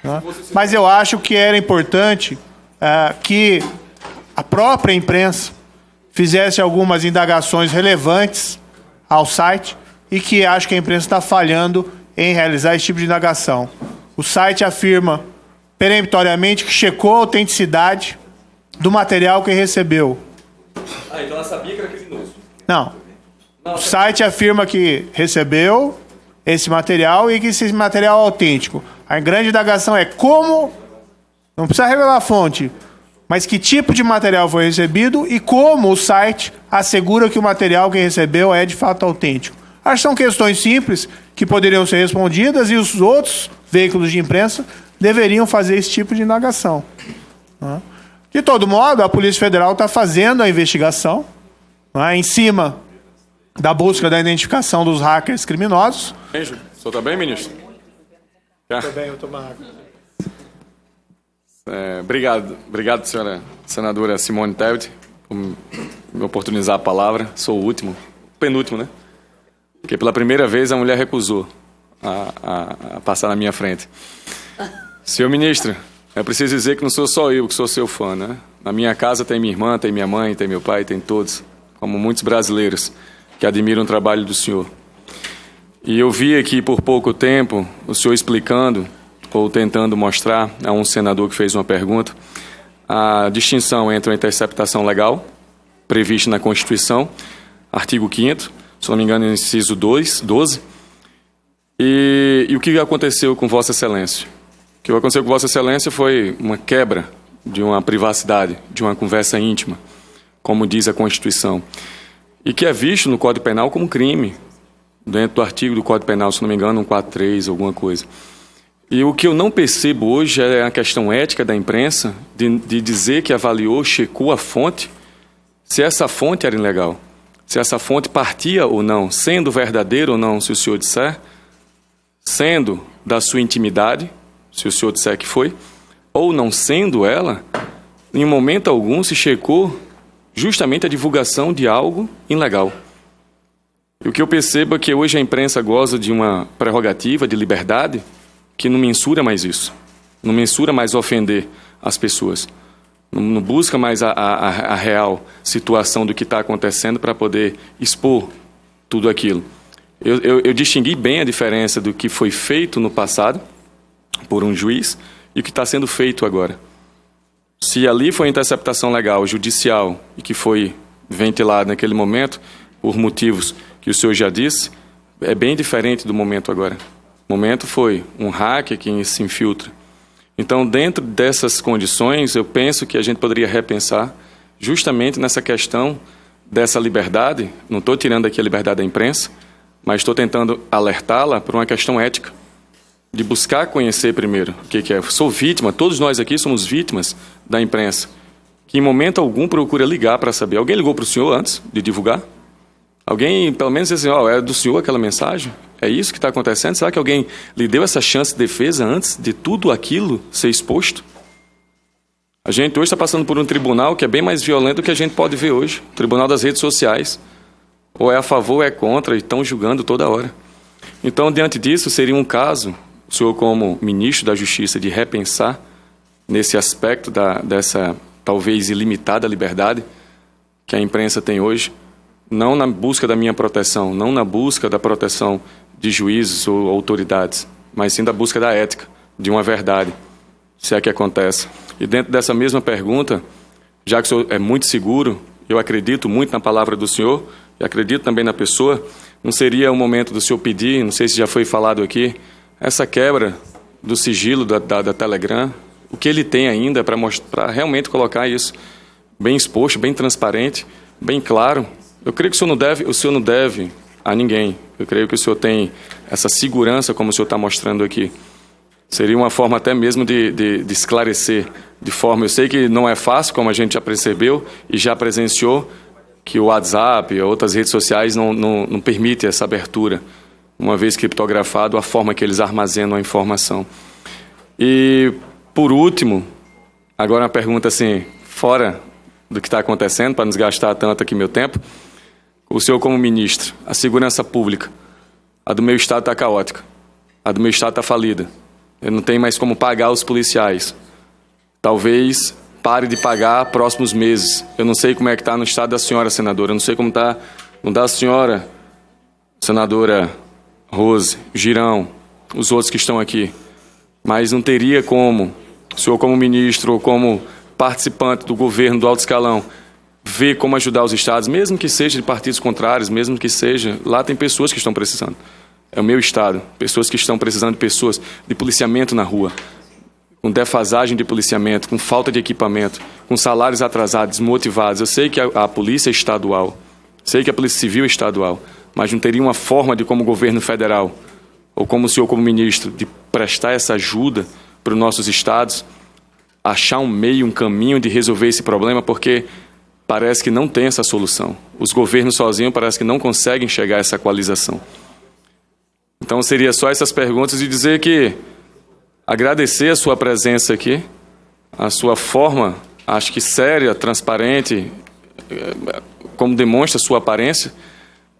né? Mas eu acho que era importante que a própria imprensa fizesse algumas indagações relevantes ao site e que acho que a imprensa está falhando em realizar esse tipo de indagação. O site afirma peremptoriamente que checou a autenticidade do material que recebeu. Então ela sabia que era criminoso. Não. O site afirma que recebeu esse material e que esse material é autêntico. A grande indagação é como, não precisa revelar a fonte, mas que tipo de material foi recebido e como o site assegura que o material que recebeu é de fato autêntico. Acho que são questões simples que poderiam ser respondidas e os outros veículos de imprensa deveriam fazer esse tipo de indagação. De todo modo, a Polícia Federal está fazendo a investigação em cima da busca da identificação dos hackers criminosos. O senhor está bem, ministro? Estou bem, eu estou água. Obrigado, senhora senadora Simone Tebet, por me oportunizar a palavra. Sou o último, penúltimo, né? Porque pela primeira vez a mulher recusou a passar na minha frente. Senhor ministro, eu preciso dizer que não sou só eu que sou seu fã, né? Na minha casa tem minha irmã, tem minha mãe, tem meu pai, tem todos, como muitos brasileiros que admiram o trabalho do senhor. E eu vi aqui por pouco tempo o senhor explicando ou tentando mostrar a um senador que fez uma pergunta a distinção entre a interceptação legal, prevista na Constituição, artigo 5º, se não me engano, inciso 12, e o que aconteceu com Vossa Excelência. O que aconteceu com Vossa Excelência foi uma quebra de uma privacidade, de uma conversa íntima, como diz a Constituição, e que é visto no Código Penal como crime, dentro do artigo do Código Penal, se não me engano, 143, alguma coisa. E o que eu não percebo hoje é a questão ética da imprensa de dizer que avaliou, checou a fonte, se essa fonte era ilegal, se essa fonte partia ou não, sendo verdadeira ou não, se o senhor disser, sendo da sua intimidade, se o senhor disser que foi, ou não sendo ela, em momento algum se checou justamente a divulgação de algo ilegal. E o que eu percebo é que hoje a imprensa goza de uma prerrogativa de liberdade que não mensura mais isso, não mensura mais ofender as pessoas, não busca mais a real situação do que está acontecendo para poder expor tudo aquilo. Eu distingui bem a diferença do que foi feito no passado por um juiz e o que está sendo feito agora. Se ali foi interceptação legal, judicial, e que foi ventilado naquele momento, por motivos que o senhor já disse, é bem diferente do momento agora. O momento foi um hacker que se infiltra. Então, dentro dessas condições, eu penso que a gente poderia repensar justamente nessa questão dessa liberdade. Não estou tirando aqui a liberdade da imprensa, mas estou tentando alertá-la para uma questão ética, de buscar conhecer primeiro o que é. Sou vítima, todos nós aqui somos vítimas da imprensa, que em momento algum procura ligar para saber. Alguém ligou para o senhor antes de divulgar? Alguém, pelo menos, disse assim, é do senhor aquela mensagem? É isso que está acontecendo? Será que alguém lhe deu essa chance de defesa antes de tudo aquilo ser exposto? A gente hoje está passando por um tribunal que é bem mais violento do que a gente pode ver hoje. O tribunal das redes sociais. Ou é a favor ou é contra, e estão julgando toda hora. Então, diante disso, seria um caso, o senhor como ministro da Justiça, de repensar nesse aspecto dessa talvez ilimitada liberdade que a imprensa tem hoje, não na busca da minha proteção, não na busca da proteção de juízes ou autoridades, mas sim da busca da ética, de uma verdade, se é que acontece. E dentro dessa mesma pergunta, já que o senhor é muito seguro, eu acredito muito na palavra do senhor, e acredito também na pessoa, não seria o momento do senhor pedir, não sei se já foi falado aqui, essa quebra do sigilo da Telegram, o que ele tem ainda para realmente colocar isso bem exposto, bem transparente, bem claro. Eu creio que o senhor não deve a ninguém. Eu creio que o senhor tem essa segurança, como o senhor está mostrando aqui. Seria uma forma até mesmo de esclarecer, de forma... Eu sei que não é fácil, como a gente já percebeu e já presenciou, que o WhatsApp e outras redes sociais não permitem essa abertura, uma vez criptografado, a forma que eles armazenam a informação. E, por último, agora uma pergunta assim, fora do que está acontecendo, para não desgastar tanto aqui meu tempo, o senhor como ministro, a segurança pública, a do meu estado está caótica, a do meu estado está falida. não tem mais como pagar os policiais. Talvez pare de pagar próximos meses. Eu não sei como é que está no estado da senhora, senadora. Eu não sei como está no da senhora, senadora Rose, Girão, os outros que estão aqui. Mas não teria como, o senhor como ministro ou como participante do governo do alto escalão, ver como ajudar os estados, mesmo que seja de partidos contrários, mesmo que seja... Lá tem pessoas que estão precisando. É o meu estado. Pessoas que estão precisando de pessoas, de policiamento na rua, com defasagem de policiamento, com falta de equipamento, com salários atrasados, desmotivados. Eu sei que a polícia é estadual, sei que a polícia civil é estadual, mas não teria uma forma de como governo federal, ou como o senhor como ministro, de prestar essa ajuda para os nossos estados, achar um meio, um caminho de resolver esse problema, porque parece que não tem essa solução. Os governos sozinhos parece que não conseguem chegar a essa equalização. Então seria só essas perguntas e dizer que agradecer a sua presença aqui, a sua forma, acho que séria, transparente, como demonstra a sua aparência,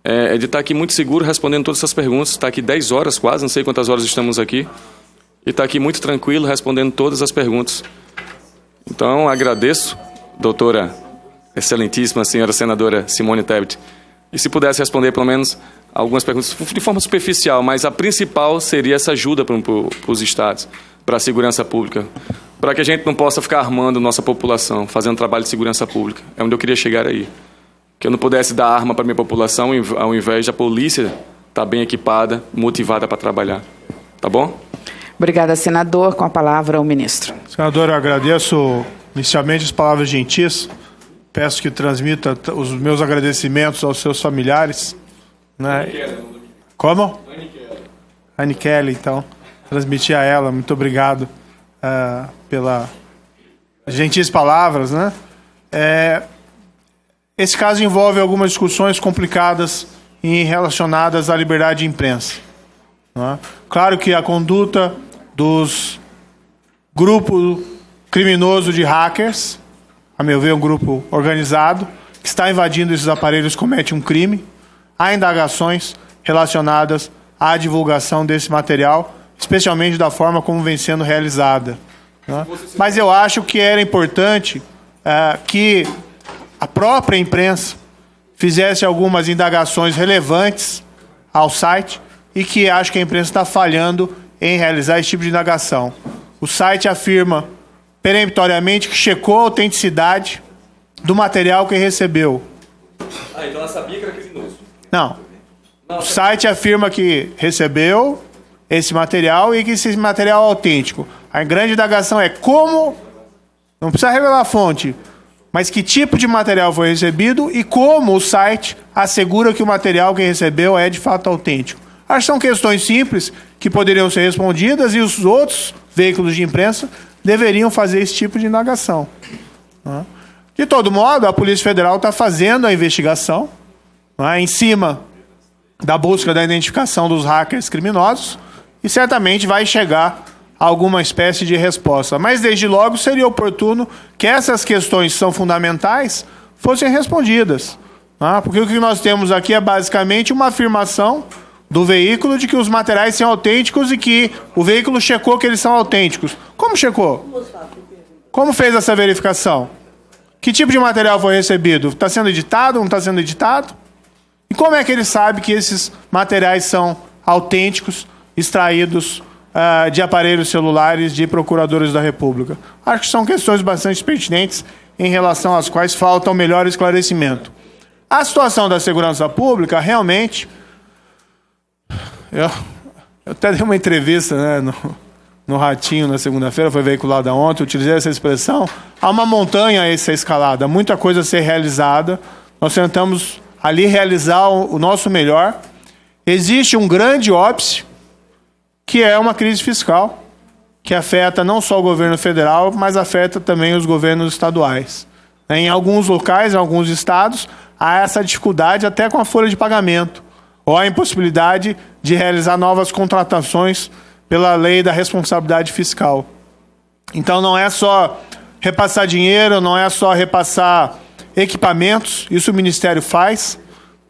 é de estar aqui muito seguro respondendo todas essas perguntas. Está aqui 10 horas quase, não sei quantas horas estamos aqui, e está aqui muito tranquilo respondendo todas as perguntas. Então agradeço, doutora excelentíssima senhora senadora Simone Tebet, e se pudesse responder pelo menos algumas perguntas de forma superficial, mas a principal seria essa ajuda para os estados, para a segurança pública, para que a gente não possa ficar armando nossa população, fazendo trabalho de segurança pública. É onde eu queria chegar aí. Que eu não pudesse dar arma para a minha população, ao invés da polícia estar bem equipada, motivada para trabalhar. Tá bom? Obrigada, senador. Com a palavra, o ministro. Senador, eu agradeço inicialmente as palavras gentis. Peço que transmita os meus agradecimentos aos seus familiares. Né? Como? Anne Kelly, então. Transmitir a ela. Muito obrigado pelas gentis palavras. Né? Esse caso envolve algumas discussões complicadas e relacionadas à liberdade de imprensa. Né? Claro que a conduta dos grupos criminosos de hackers, a meu ver, um grupo organizado, que está invadindo esses aparelhos, comete um crime. Há indagações relacionadas à divulgação desse material, especialmente da forma como vem sendo realizada. Né? Mas eu acho que era importante que a própria imprensa fizesse algumas indagações relevantes ao site e que acho que a imprensa está falhando em realizar esse tipo de indagação. O site afirma peremptoriamente que checou a autenticidade do material que recebeu. Então ela sabia que era criminoso? Não. O site afirma que recebeu esse material e que esse material é autêntico. A grande indagação é como, não precisa revelar a fonte, mas que tipo de material foi recebido e como o site assegura que o material que recebeu é de fato autêntico. Acho que são questões simples que poderiam ser respondidas e os outros veículos de imprensa deveriam fazer esse tipo de indagação. De todo modo, a Polícia Federal está fazendo a investigação em cima da busca da identificação dos hackers criminosos e certamente vai chegar a alguma espécie de resposta. Mas, desde logo, seria oportuno que essas questões que são fundamentais fossem respondidas. Porque o que nós temos aqui é basicamente uma afirmação do veículo de que os materiais são autênticos e que o veículo checou que eles são autênticos. Como checou? Como fez essa verificação? Que tipo de material foi recebido? Está sendo editado? Não está sendo editado? E como é que ele sabe que esses materiais são autênticos, extraídos de aparelhos celulares de procuradores da República? Acho que são questões bastante pertinentes em relação às quais falta um melhor esclarecimento. A situação da segurança pública, realmente... Eu até dei uma entrevista, né, no Ratinho na segunda-feira, foi veiculada ontem, utilizei essa expressão. Há uma montanha a essa escalada, muita coisa a ser realizada. Nós tentamos ali realizar o nosso melhor. Existe um grande óbice, que é uma crise fiscal, que afeta não só o governo federal, mas afeta também os governos estaduais. Em alguns locais, em alguns estados, há essa dificuldade até com a folha de pagamento, ou a impossibilidade de realizar novas contratações pela lei da responsabilidade fiscal. Então não é só repassar dinheiro, não é só repassar equipamentos, isso o Ministério faz,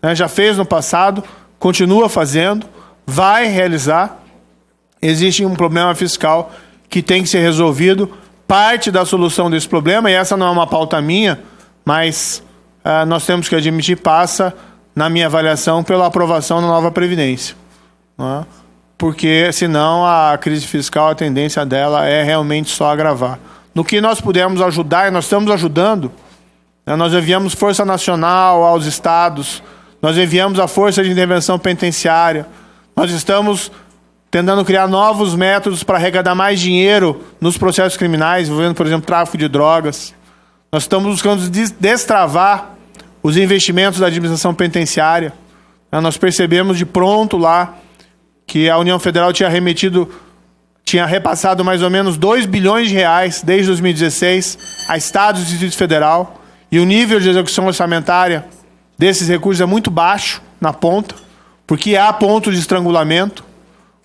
né, já fez no passado, continua fazendo, vai realizar. existe um problema fiscal que tem que ser resolvido. Parte da solução desse problema, e essa não é uma pauta minha, mas nós temos que admitir, passa, na minha avaliação, pela aprovação da nova Previdência. Não é? Porque, senão, a crise fiscal, a tendência dela é realmente só agravar. No que nós pudermos ajudar, e nós estamos ajudando, nós enviamos Força Nacional aos estados, nós enviamos a Força de Intervenção Penitenciária, nós estamos tentando criar novos métodos para arrecadar mais dinheiro nos processos criminais, envolvendo, por exemplo, tráfico de drogas. Nós estamos buscando destravar os investimentos da administração penitenciária. Nós percebemos de pronto lá que a União Federal tinha repassado mais ou menos 2 bilhões de reais desde 2016 a estados e Distrito Federal, e o nível de execução orçamentária desses recursos é muito baixo na ponta, porque há pontos de estrangulamento.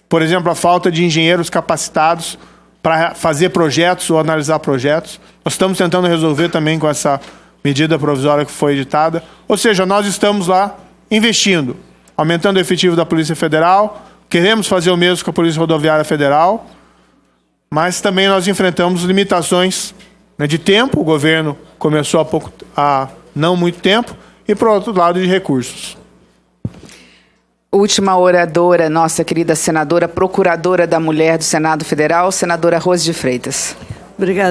Por exemplo, a falta de engenheiros capacitados para fazer projetos ou analisar projetos. Nós estamos tentando resolver também com essa medida provisória que foi editada. Ou seja, nós estamos lá investindo, aumentando o efetivo da Polícia Federal, queremos fazer o mesmo com a Polícia Rodoviária Federal, mas também nós enfrentamos limitações, né, de tempo. O governo começou há não muito tempo, e, por outro lado, de recursos. Última oradora, nossa querida senadora, procuradora da Mulher do Senado Federal, senadora Rose de Freitas. Obrigada.